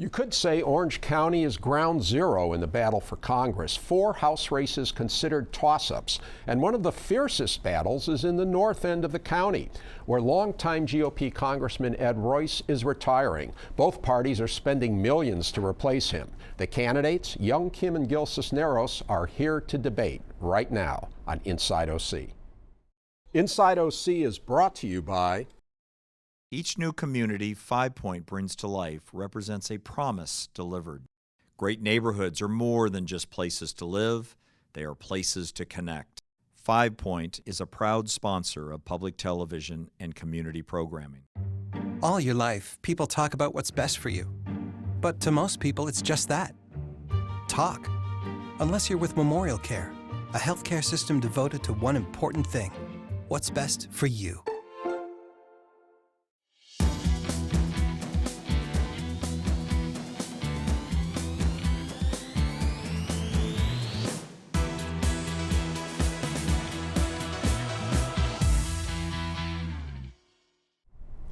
You could say Orange County is ground zero in the battle for Congress. 4 House races considered toss-ups, and one of the fiercest battles is in the north end of the county, where longtime GOP Congressman Ed Royce is retiring. Both parties are spending millions to replace him. The candidates, Young Kim and Gil Cisneros, are here to debate right now on Inside OC. Inside OC is brought to you by Each new community 5 Point brings to life represents a promise delivered. Great neighborhoods are more than just places to live, they are places to connect. 5 Point is a proud sponsor of public television and community programming. All your life, people talk about what's best for you. But to most people, it's just that. Talk. Unless you're with Memorial Care, a healthcare system devoted to one important thing: what's best for you.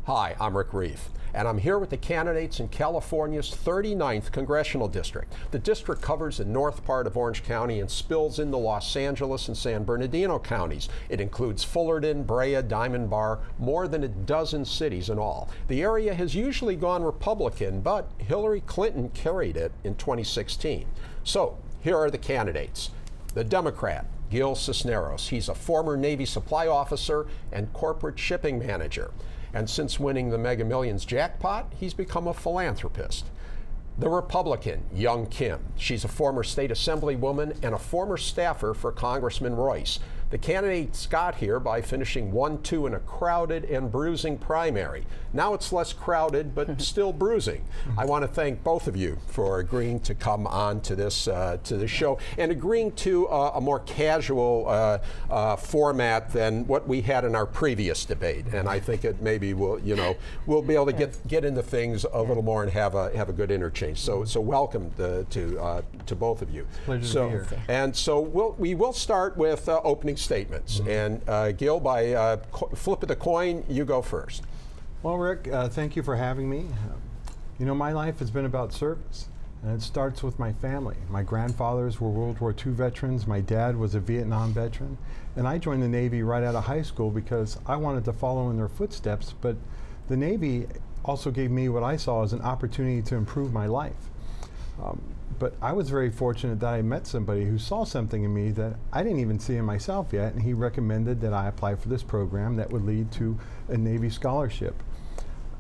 Hi, I'm Rick Reiff, and I'm here with the candidates in California's 39th Congressional District. The district covers the north part of Orange County and spills into Los Angeles and San Bernardino counties. It includes Fullerton, Brea, Diamond Bar, more than a dozen cities in all. The area has usually gone Republican, but Hillary Clinton carried it in 2016. So, here are the candidates. The Democrat, Gil Cisneros. He's a former Navy supply officer and corporate shipping manager. And since winning the Mega Millions jackpot, he's become a philanthropist. The Republican, Young Kim. She's a former state assemblywoman and a former staffer for Congressman Royce. The candidates got here by finishing 1-2 in a crowded and bruising primary. Now it's less crowded, but still bruising. I want to thank both of you for agreeing to come on to this show and agreeing to a more casual format than what we had in our previous debate. And I think it maybe will, we'll be able to get into things a little more and have a good interchange. So welcome to both of you. Pleasure to be here. And so we will start with opening statements. And Gil, by flip of the coin, you go first. Well, Rick, thank you for having me. My life has been about service, and it starts with my family. My grandfathers were World War II veterans. My dad was a Vietnam veteran, and I joined the Navy right out of high school because I wanted to follow in their footsteps, but the Navy also gave me what I saw as an opportunity to improve my life. But I was very fortunate that I met somebody who saw something in me that I didn't even see in myself yet, and he recommended that I apply for this program that would lead to a Navy scholarship.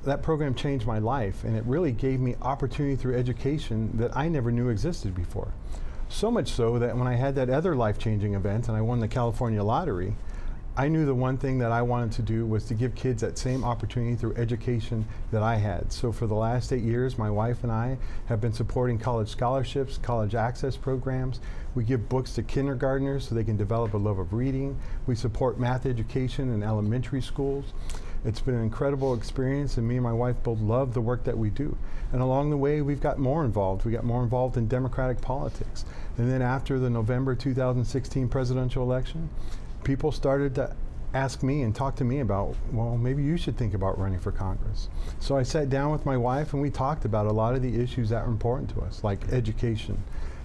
That program changed my life, and it really gave me opportunity through education that I never knew existed before. So much so that when I had that other life-changing event and I won the California lottery, I knew the one thing that I wanted to do was to give kids that same opportunity through education that I had. So for the last 8 years, my wife and I have been supporting college scholarships, college access programs. We give books to kindergartners so they can develop a love of reading. We support math education in elementary schools. It's been an incredible experience, and me and my wife both love the work that we do. And along the way, we've got more involved. We got more involved in Democratic politics. And then after the November 2016 presidential election, people started to ask me and talk to me about, well, maybe you should think about running for Congress. So I sat down with my wife and we talked about a lot of the issues that are important to us, like education,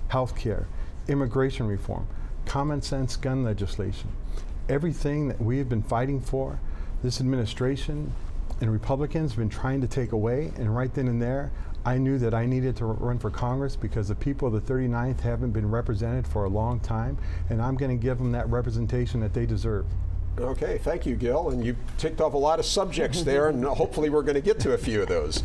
healthcare, immigration reform, common sense gun legislation. Everything that we have been fighting for, this administration and Republicans have been trying to take away, and right then and there, I knew that I needed to run for Congress because the people of the 39th haven't been represented for a long time, and I'm going to give them that representation that they deserve. Okay, thank you, Gil. And you ticked off a lot of subjects there, and hopefully we're going to get to a few of those.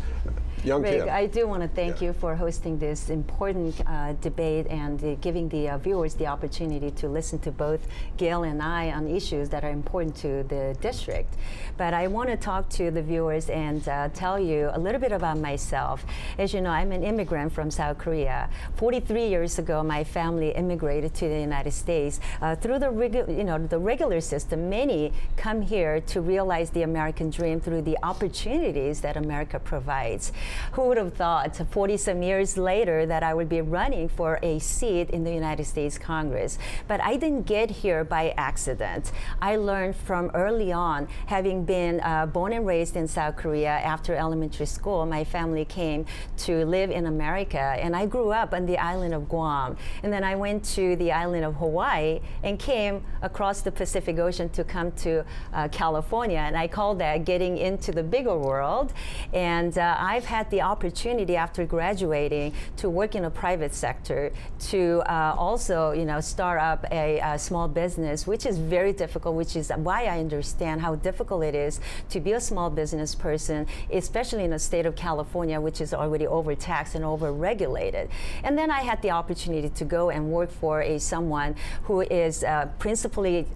Young Rick, Kim. I do want to thank you for hosting this important debate and giving the viewers the opportunity to listen to both Gil and I on issues that are important to the district. But I want to talk to the viewers and tell you a little bit about myself. As you know, I'm an immigrant from South Korea. 43 years ago, my family immigrated to the United States. Through the regular system, many come here to realize the American dream through the opportunities that America provides. Who would have thought 40-some years later that I would be running for a seat in the United States Congress? But I didn't get here by accident. I learned from early on, having been born and raised in South Korea. After elementary school, my family came to live in America, and I grew up on the island of Guam. And then I went to the island of Hawaii and came across the Pacific Ocean to come to California. And I call that getting into the bigger world. And I've had the opportunity after graduating to work in a private sector, to also, start up a small business, which is very difficult, which is why I understand how difficult it is to be a small business person, especially in the state of California, which is already overtaxed and overregulated. And then I had the opportunity to go and work for someone who is principally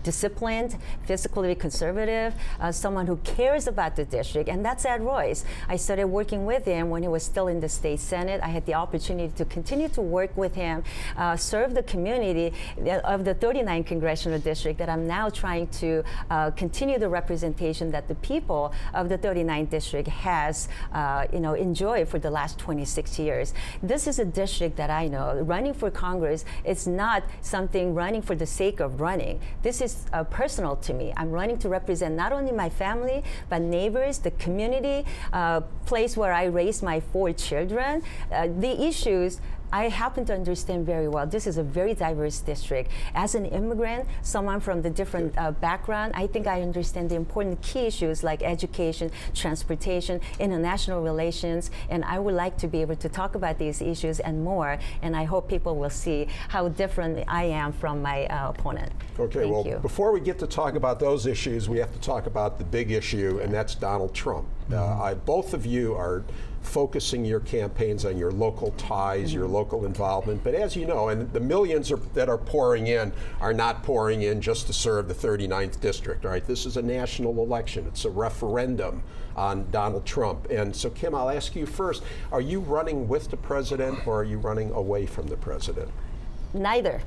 disciplined, fiscally conservative, someone who cares about the district, and that's Ed Royce. I started working with him when he was still in the state Senate. I had the opportunity to continue to work with him, serve the community of the 39th Congressional District that I'm now trying to continue the representation that the people of the 39th District has enjoyed for the last 26 years. This is a district that I know. Running for Congress, it's not something running for the sake of running. This is personal to me. I'm running to represent not only my family, but neighbors, the community, place where I raised my 4 children. The issues I happen to understand very well. This is a very diverse district. As an immigrant, someone from the different background, I think I understand the important key issues like education, transportation, international relations, and I would like to be able to talk about these issues and more, and I hope people will see how different I am from my opponent. Okay, Thank you. Before we get to talk about those issues, we have to talk about the big issue, and that's Donald Trump. Both of you are focusing your campaigns on your local ties, your local involvement. But as you know, and the millions that are pouring in are not pouring in just to serve the 39th District, right? This is a national election. It's a referendum on Donald Trump. And so, Kim, I'll ask you first, are you running with the president or are you running away from the president? Neither.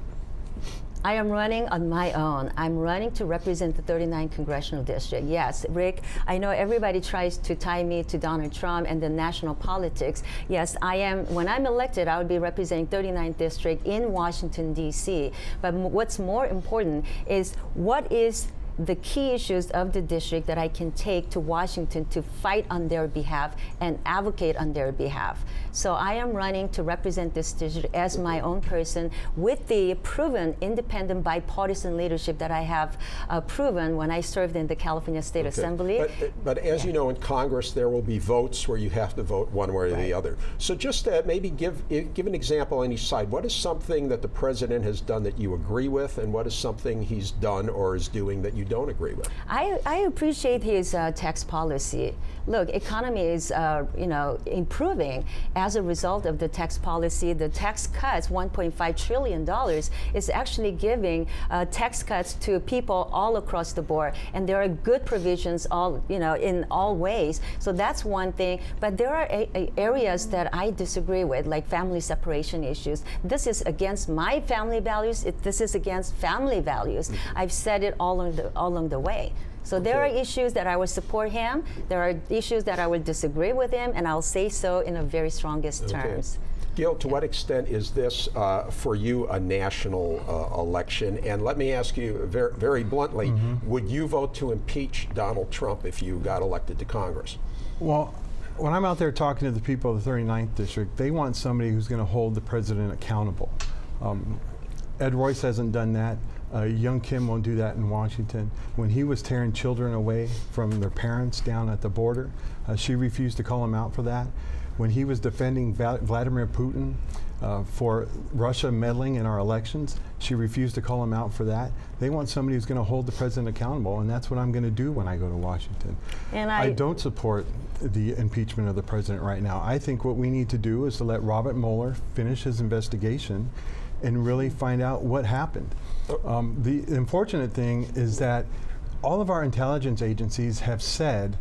I am running on my own. I'm running to represent the 39th Congressional District. Yes, Rick, I know everybody tries to tie me to Donald Trump and the national politics. Yes, I am. When I'm elected, I will be representing 39th District in Washington, D.C. But what's more important is what is the key issues of the district that I can take to Washington to fight on their behalf and advocate on their behalf. So I am running to represent this district as my own person with the proven independent bipartisan leadership that I have proven when I served in the California State Assembly. But as you know, in Congress, there will be votes where you have to vote one way or the other. So just maybe give an example on each side. What is something that the president has done that you agree with, and what is something he's done or is doing that you don't agree with? I appreciate his tax policy. Look, economy is improving as a result of the tax policy. The tax cuts, $1.5 trillion, is actually giving tax cuts to people all across the board, and there are good provisions in all ways. So that's one thing. But there are areas that I disagree with, like family separation issues. This is against my family values. This is against family values. I've said it all along the way. So there are issues that I would support him. There are issues that I would disagree with him, and I'll say so in the very strongest terms. Gil, to what extent is this for you a national election? And let me ask you very, very bluntly, would you vote to impeach Donald Trump if you got elected to Congress? Well, when I'm out there talking to the people of the 39th District, they want somebody who's going to hold the president accountable. Ed Royce hasn't done that. Young Kim won't do that in Washington. When he was tearing children away from their parents down at the border, she refused to call him out for that. When he was defending Vladimir Putin for Russia meddling in our elections, she refused to call him out for that. They want somebody who's going to hold the president accountable, and that's what I'm going to do when I go to Washington. And I don't support the impeachment of the president right now. I think what we need to do is to let Robert Mueller finish his investigation and really find out what happened. The unfortunate thing is that all of our intelligence agencies have said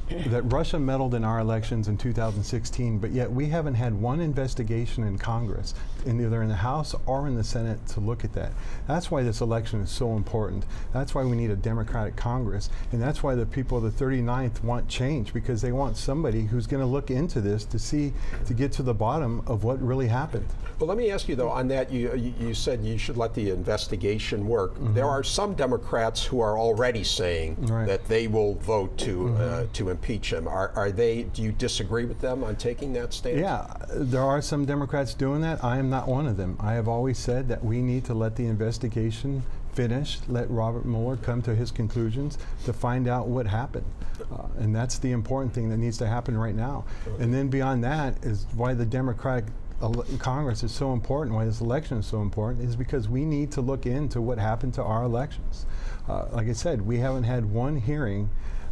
that Russia meddled in our elections in 2016, but yet we haven't had one investigation in Congress, either in the House or in the Senate, to look at that. That's why this election is so important. That's why we need a Democratic Congress, and that's why the people of the 39th want change, because they want somebody who's going to look into this to get to the bottom of what really happened. Well, let me ask you, though, on that, you said you should let the investigation work. There are some Democrats who are already saying that they will vote to impeach him. Do you disagree with them on taking that stance? Yeah, there are some Democrats doing that. I am not one of them. I have always said that we need to let the investigation finish, let Robert Mueller come to his conclusions to find out what happened. And that's the important thing that needs to happen right now. And then beyond that is why the Democratic Congress is so important, why this election is so important, is because we need to look into what happened to our elections. Like I said, we haven't had one hearing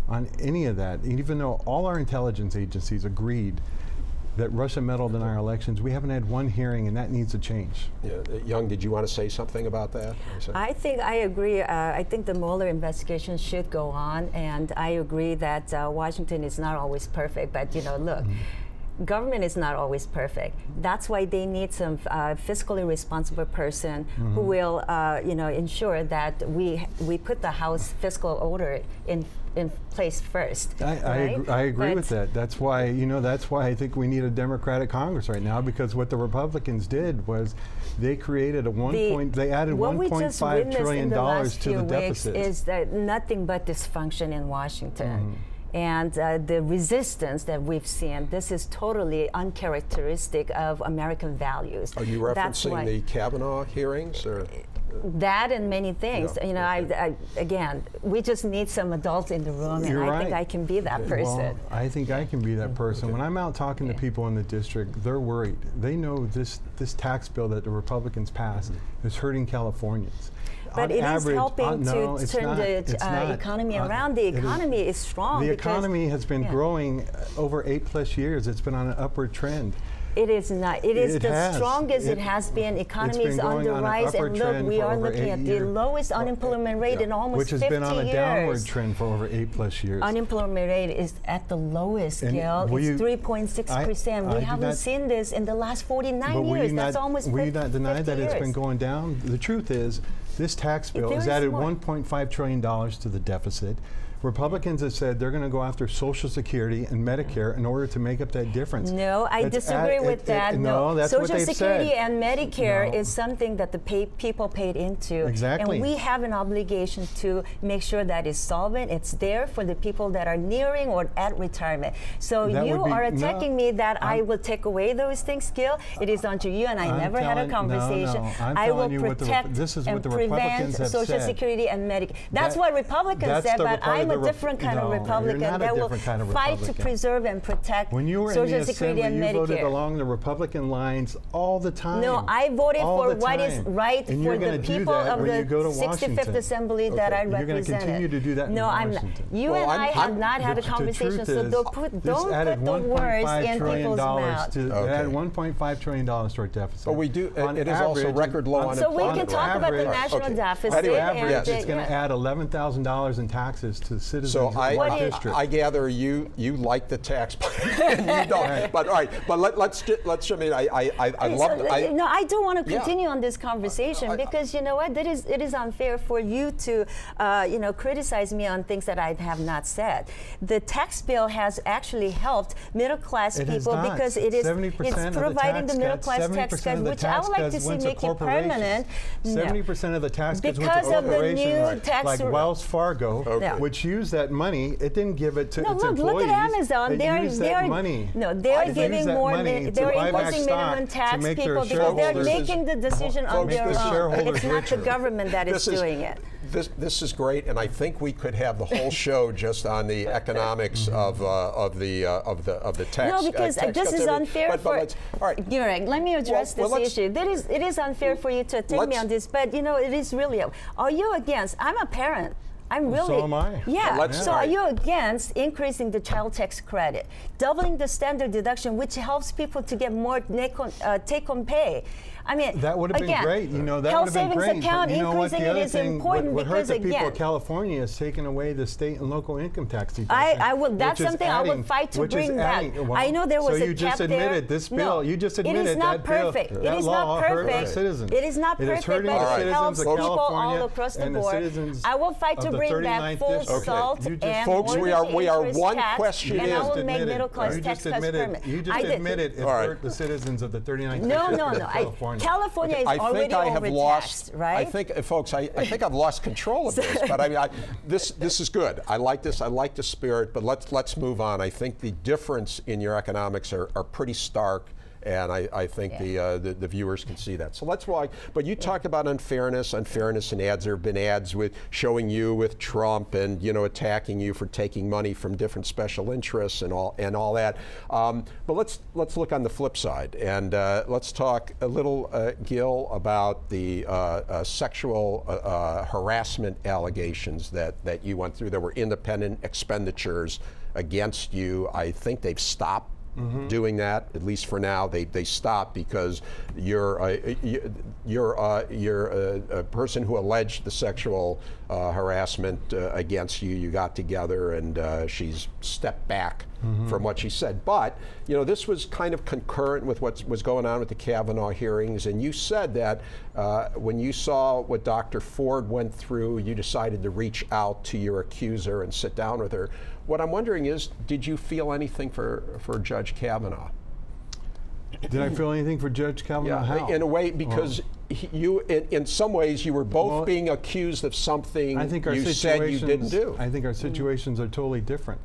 on any of that. Even though all our intelligence agencies agreed that Russia meddled in our elections, we haven't had one hearing, and that needs to change. Yeah. Young, did you want to say something about that? I think I agree. I think the Mueller investigation should go on, and I agree that Washington is not always perfect, but look, government is not always perfect. That's why they need some fiscally responsible person who will, ensure that we put the House fiscal order in place first. I agree with that. That's why I think we need a Democratic Congress right now, because what the Republicans did was they created they added $1.5 trillion to the deficit. Is that nothing but dysfunction in Washington. And the resistance that we've seen, this is totally uncharacteristic of American values. Are you referencing the Kavanaugh hearings? Or? That and many things. Again, we just need some adults in the room, and I think I can be that person. Well, I think I can be that person. When I'm out talking to people in the district, they're worried. They know this tax bill that the Republicans passed is hurting Californians. But it is helping to turn the economy around. The economy is strong. The economy has been growing over 8+ years. It's been on an upward trend. It is not. It is the strongest it has been. Economy is on the rise, and look, we are looking at the lowest unemployment rate in almost 50 years. Which has been on a downward trend for over 8+ years. Unemployment rate is at the lowest, Gil. It's 3.6%. We haven't seen this in the last 49 years. That's almost 50 years. Will you not deny that it's been going down? The truth is, this tax bill has added $1.5 trillion to the deficit. Republicans have said they're going to go after Social Security and Medicare in order to make up that difference. No, I disagree with that. No, that's Social what they've Security said. and Medicare is something that the people paid into. Exactly. And we have an obligation to make sure that is solvent. It's there for the people that are nearing or at retirement. So you are attacking me that I will take away those things, Gil. It is unto you, and I never had a conversation. I will protect and prevent Social Security and Medicare. That's what Republicans said, but I'm a different kind of Republican that will fight to preserve and protect Social Security and Medicare. You voted along the Republican lines all the time. No, I voted for what is right for the people of the 65th Assembly that I represented. You're going to continue to do that in Washington. You and I have not had a conversation, so don't put the words in people's mouths. It added $1.5 trillion to our deficit. But we do. It is also record low unemployment. So we can talk about the national deficit. It's going to add $11,000 in taxes to citizens of our district. I gather you like the tax plan. You don't. But all right. But let's. I mean, I love. No, I do want to continue on this conversation because you know what? It is unfair for you to criticize me on things that I have not said. The tax bill has actually helped middle class people because it's providing the middle class tax cuts, which I would like to see make it permanent. 70% of the tax cuts went to because of the new tax like Wells Fargo, which used that money. It didn't give it to its employees. Look at Amazon. They're giving more. They're imposing minimum tax people because they're making the decision on their own. It's not the government that is doing it. This is great, and I think we could have the whole show just on the economics of the tax. No, because this is unfair for. All right, Gurek, let me address this issue. It is unfair for you to take me on this, but it is really. Are you against? I'm a parent I'm really. So am I. Yeah. Well, So are you against increasing the child tax credit, doubling the standard deduction, which helps people to get more take-home pay? I mean, that would have been again, great. You know, that health would have been savings great. account But you know what? increasing The it other is thing, important what hurt because the people again, of California is taking away the state and local income tax deduction. I will. That's which is something I will adding- fight to which is bring back. adding- well, I know there was so a you just cap there. admitted this bill. No, You just it admitted is not that bill, perfect. that It is law not hurt perfect. the citizens. It is not It is perfect, hurting but the it citizens helps of people all California across the and the board. citizens I will fight of to the bring 39th back full district. salt You just- and Folks, we are one question and in. I will make admitted- middle class you tax just cuts admitted- permanent. You just I did. admitted it All right. hurt the citizens of the 39th No, district no, of no. California. California is I already think I have overtaxed, lost. right? I think, folks, I think I've lost control of this. But I mean, this is good. I like this. I like the spirit. But let's move on. I think the difference in your economics are pretty stark. And I think the viewers can see that. So that's why. But you talked about unfairness in ads. There have been ads with showing you with Trump and attacking you for taking money from different special interests and all that. But let's look on the flip side and let's talk a little, Gil, about the sexual harassment allegations that you went through. There were independent expenditures against you. I think they've stopped doing that, at least for now. They stopped because you're a person who alleged the sexual harassment against you. You got together and she's stepped back from what she said. But this was kind of concurrent with what was going on with the Kavanaugh hearings, and you said that when you saw what Dr. Ford went through, you decided to reach out to your accuser and sit down with her. What I'm wondering is, did you feel anything for Judge Kavanaugh? Did I feel anything for Judge Kavanaugh? Yeah, How? in a way, because in some ways, you were both being accused of something you said you didn't do. I think our situations are totally different.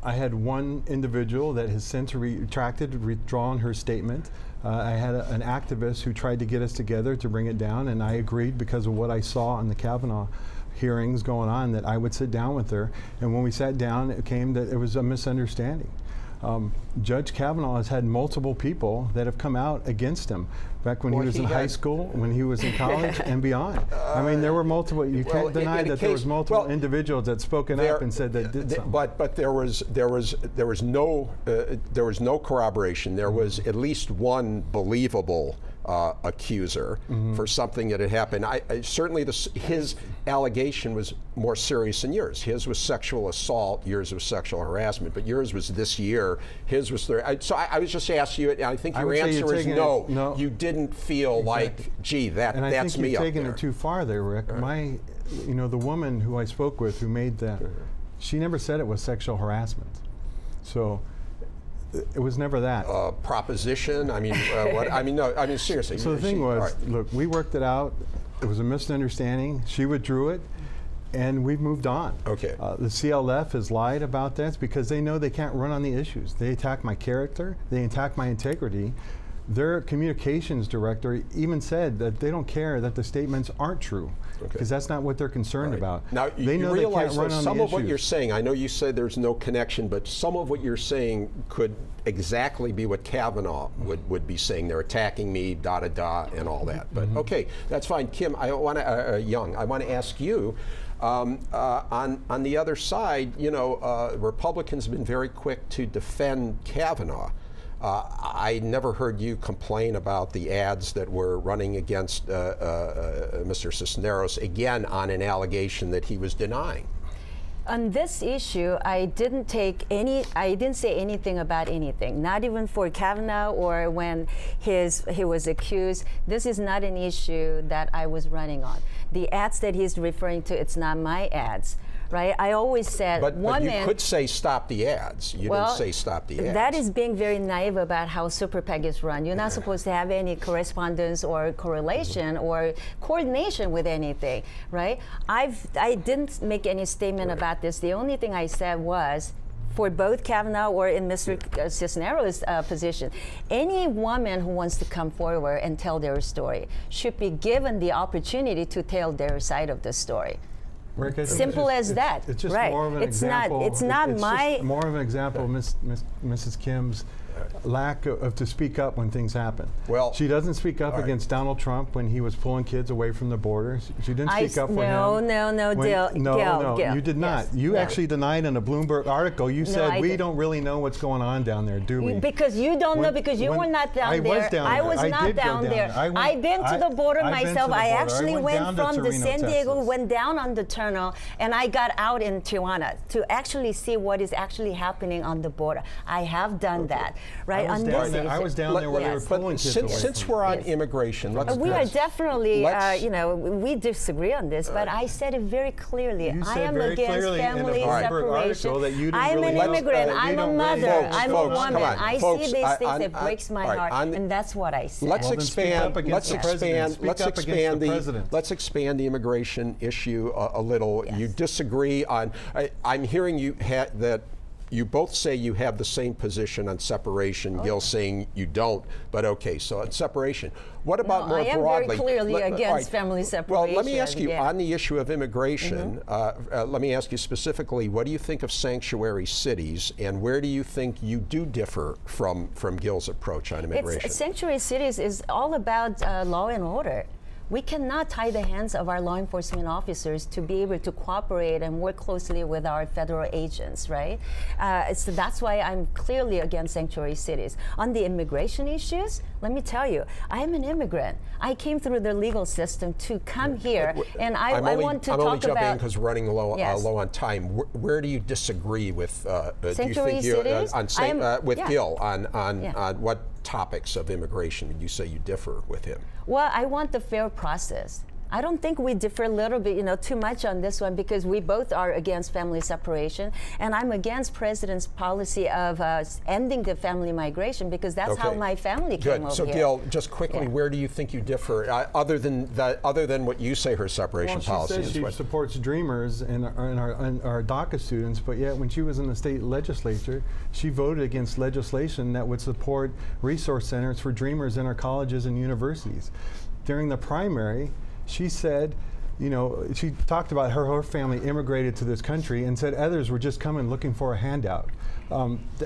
I had one individual that has since withdrawn her statement. I had an activist who tried to get us together to bring it down, and I agreed because of what I saw on the Kavanaugh hearings going on that I would sit down with her. And when we sat down, it came that it was a misunderstanding. Judge Kavanaugh has had multiple people that have come out against him. Back when he was in high school, when he was in college, and beyond. I mean, there were multiple. You can't deny that there was multiple individuals that spoken up and said that did something. But there was no corroboration. There was at least one believable accuser for something that had happened. Certainly his allegation was more serious than yours. His was sexual assault, yours was sexual harassment, but yours was this year, his was so I was just asking you, and I think your answer is no. You didn't feel like, gee, that's me up there. And I think you're taking it too far there, Rick. The woman who I spoke with who made that, she never said it was sexual harassment. So it was never that. Proposition? I mean, what? I mean, no. I mean, seriously. So the thing was, look, we worked it out. It was a misunderstanding. She withdrew it, and we've moved on. Okay. The CLF has lied about this because they know they can't run on the issues. They attack my character. They attack my integrity. Their communications director even said that they don't care that the statements aren't true, because that's not what they're concerned about. Now, they know realize they can't run on some the of what issues. you're saying, I know you said there's no connection, but some of what you're saying could exactly be what Kavanaugh would be saying. They're attacking me, and all that. But okay, that's fine. Kim, I want to, Young, I want to ask you, on the other side, Republicans have been very quick to defend Kavanaugh. I never heard you complain about the ads that were running against Mr. Cisneros, again on an allegation that he was denying. On this issue, I didn't say anything about anything, not even for Kavanaugh or when he was accused. This is not an issue that I was running on. The ads that he's referring to, it's not my ads. Right? I always said but you could say stop the ads. You didn't say stop the ads. That is being very naive about how Super PAC is run. You're not supposed to have any correspondence or correlation or coordination with anything, right? I didn't make any statement about this. The only thing I said was, for both Kavanaugh or in Mr. Cisneros' position, any woman who wants to come forward and tell their story should be given the opportunity to tell their side of the story. Rick, Simple as that. It's just right. more of an it's example. Not. It's not it's my. Just more of an example of Mrs. Kim's lack of to speak up when things happen. Well, she doesn't speak up right. against Donald Trump when he was pulling kids away from the border. She didn't speak up for him. No, Gil, you did not. Yes, You no. actually denied in a Bloomberg article. You said I we didn't. don't really know what's going on down there, do we? Because you don't know, because you when- were not down I there. was down I there. was I not did go down down there. there. I've been to the border I've been to myself. the I border. I actually went went down to from the Torino, San Diego, Texas. went down on the terminal, and I got out in Tijuana to actually see what is actually happening on the border. I have done that, right? I was on down this there, I issue. was down there where they were Yes. pulling kids away. Since from we're on Yes. immigration, let's We are definitely, let's- we disagree on this, but I said it very clearly. You I said am very against clearly in a family Bloomberg separation. article that you didn't I'm really an know- immigrant. that you I'm a don't really mother. know. I'm Folks, a come woman. on. I Folks, see these I- things I- that breaks my all right, heart, and that's what I said. Let's Well, then speak up against the president. Speak let's up against expand the president. let's expand the immigration issue a little. Yes. You disagree on. I'm hearing you that you both say you have the same position on separation. Gil saying you don't, but okay. So on separation, what about more I am broadly? very clearly all against family Well, let me separation, ask you yeah. on the issue of immigration. Let me ask you specifically: what do you think of sanctuary cities, and where do you think you do differ from Gil's approach on immigration? Sanctuary cities is all about law and order. We cannot tie the hands of our law enforcement officers to be able to cooperate and work closely with our federal agents, right? So that's why I'm clearly against sanctuary cities. On the immigration issues, let me tell you, I am an immigrant. I came through the legal system to come here, and I want to I'm talk only jumping in about because we're running low, Yes. low on time. Where do you disagree with? Sanctuary do you think cities? with Yeah. Gil on Yeah. what topics of immigration would you say you differ with him? Well, I want the fair process. I don't think we differ a little bit, too much on this one, because we both are against family separation, and I'm against President's policy of ending the family migration, because that's how my family came Good. over So, here. Gil, just quickly, Yeah. where do you think you differ, other than what you say her separation policy Well, is? she says she supports Dreamers and our DACA students, but yet when she was in the state legislature, she voted against legislation that would support resource centers for Dreamers in our colleges and universities. During the primary, she said, she talked about her family immigrated to this country and said others were just coming looking for a handout.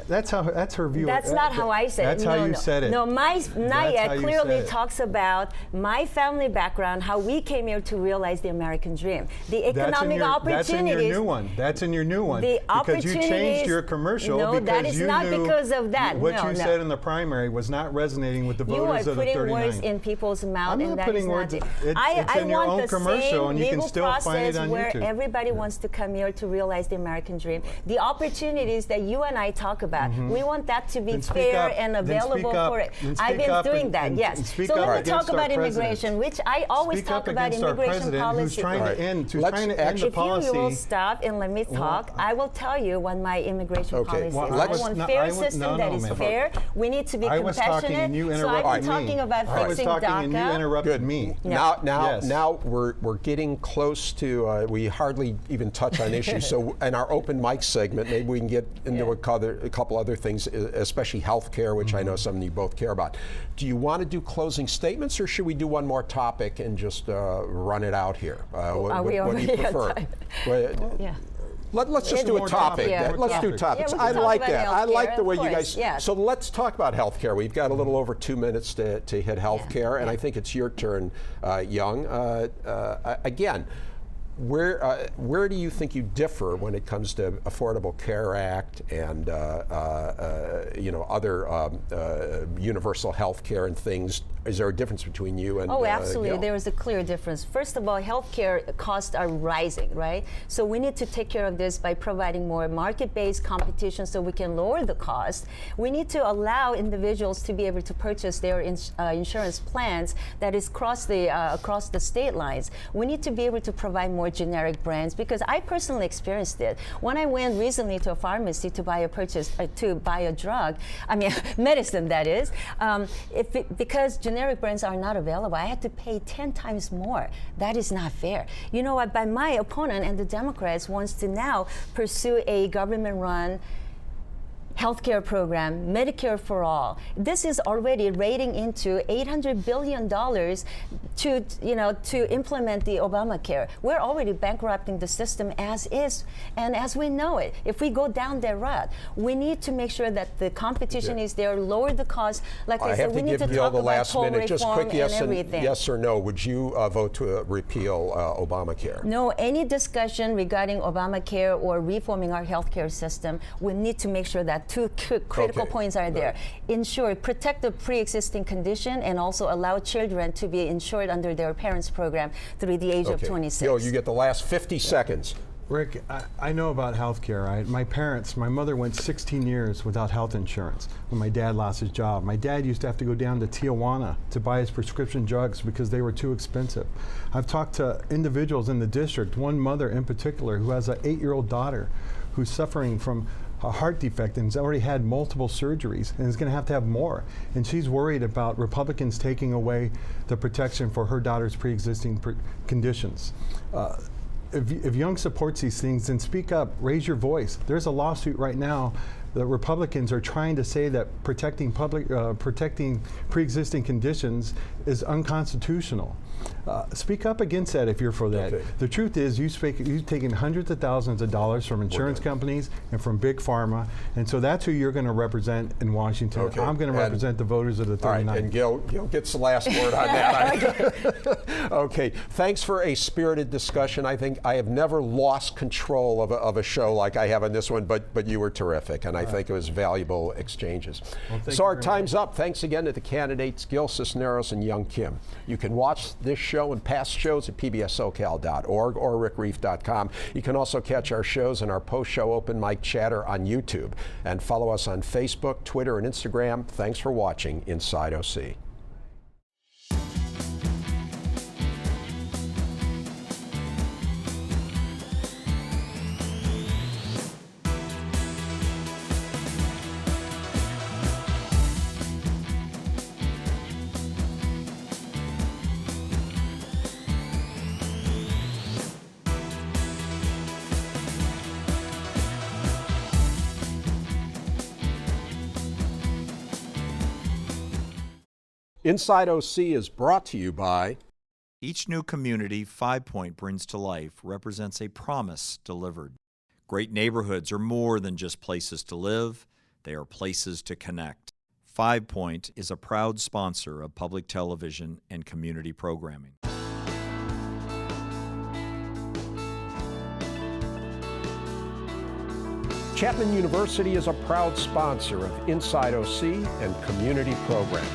That's her view. That's not how I said it. That's how you said it. No, my Naya clearly said it. talks about my family background, how we came here to realize the American dream, the economic opportunities. That's in your new one. That's in your new one. The because you changed opportunities- your commercial No, because that is you not knew because of that. What No, you no. said in the primary was not resonating with the You are voters of the putting 39. words in people's mouth, I'm and not that putting is not words. it. It's I in your want own the commercial, same and you can legal still find it process on where YouTube. everybody wants to come here to realize the American dream. The opportunities that you and I talk about, we want that to be Then speak fair up. and Then speak available up. for it. Then I've speak been up doing and- that, and yes. speak So up let me against talk our about president. immigration, which I always Speak talk up about against our immigration president policy. who's trying Right. to end, Let's the If policy. you will stop and let me talk, I will tell you what my immigration Okay, policy well, is. let's- I want no, fair I was- system no, that no, is ma'am. fair. We need to be I was compassionate. talking and you so interrupted I've been me. talking about I was fixing talking and you DACA. interrupted Good. me. Now, Yes. now we're getting close to. We hardly even touch on issues. So, in our open mic segment, maybe we can get into a couple other things, especially healthcare, which I know some of you both care about. Do you want to do closing statements, or should we do one more topic and just run it out here? What do you already at prefer? time? Yeah. Let's just do a more topic. topic. Yeah. Let's do Yeah, topics. we can I talk like about that. I like healthcare, the way of you course, guys. yes. So let's talk about healthcare. We've got a little over 2 minutes to hit healthcare, and I think it's your turn, Young. Again, where do you think you differ when it comes to Affordable Care Act and other universal health care and things? Is there a difference between you and Oh, absolutely. Gil? There is a clear difference. First of all, healthcare costs are rising, right? So we need to take care of this by providing more market-based competition so we can lower the cost. We need to allow individuals to be able to purchase their insurance plans that is across the state lines. We need to be able to provide more generic brands, because I personally experienced it. When I went recently to a pharmacy to buy a drug, medicine that is, because generic brands are not available, I had to pay 10 times more. That is not fair. You know what? But my opponent and the Democrats wants to now pursue a government-run healthcare program, Medicare for all. This is already rating into $800 billion to implement the Obamacare. We're already bankrupting the system as is, and as we know it. If we go down that route, we need to make sure that the competition is there, lower the cost. Like I said, we need to talk about toll reform and everything. Yes or no, would you vote to repeal Obamacare? No, any discussion regarding Obamacare or reforming our healthcare system, we need to make sure that two critical points are there. Ensure, protect the pre-existing condition, and also allow children to be insured under their parents' program through the age of 26. Gil, you get the last 50 seconds. Rick, I know about health care. My mother went 16 years without health insurance when my dad lost his job. My dad used to have to go down to Tijuana to buy his prescription drugs because they were too expensive. I've talked to individuals in the district, one mother in particular who has an 8-year-old daughter who's suffering from a heart defect and has already had multiple surgeries and is going to have more. And she's worried about Republicans taking away the protection for her daughter's pre-existing conditions. If Young supports these things, then speak up, raise your voice. There's a lawsuit right now. The Republicans are trying to say that protecting pre-existing conditions is unconstitutional. Speak up against that if you're for that. Okay. The truth is, you've taken hundreds of thousands of dollars from insurance companies and from big pharma, and so that's who you're going to represent in Washington. Okay. I'm going to represent the voters of the 39. All right, and Gil gets the last word on that. Okay, thanks for a spirited discussion. I think I have never lost control of a show like I have on this one, but you were terrific, and I think it was valuable exchanges. Well, so our time's up. Thanks again to the candidates, Gil, Cisneros, and Young Kim. You can watch this show and past shows at pbssocal.org or rickreiff.com. You can also catch our shows and our post-show open mic chatter on YouTube. And follow us on Facebook, Twitter, and Instagram. Thanks for watching Inside OC. Inside OC is brought to you by Each new community 5 Point brings to life represents a promise delivered. Great neighborhoods are more than just places to live, they are places to connect. 5 Point is a proud sponsor of public television and community programming. Chapman University is a proud sponsor of Inside OC and community programming.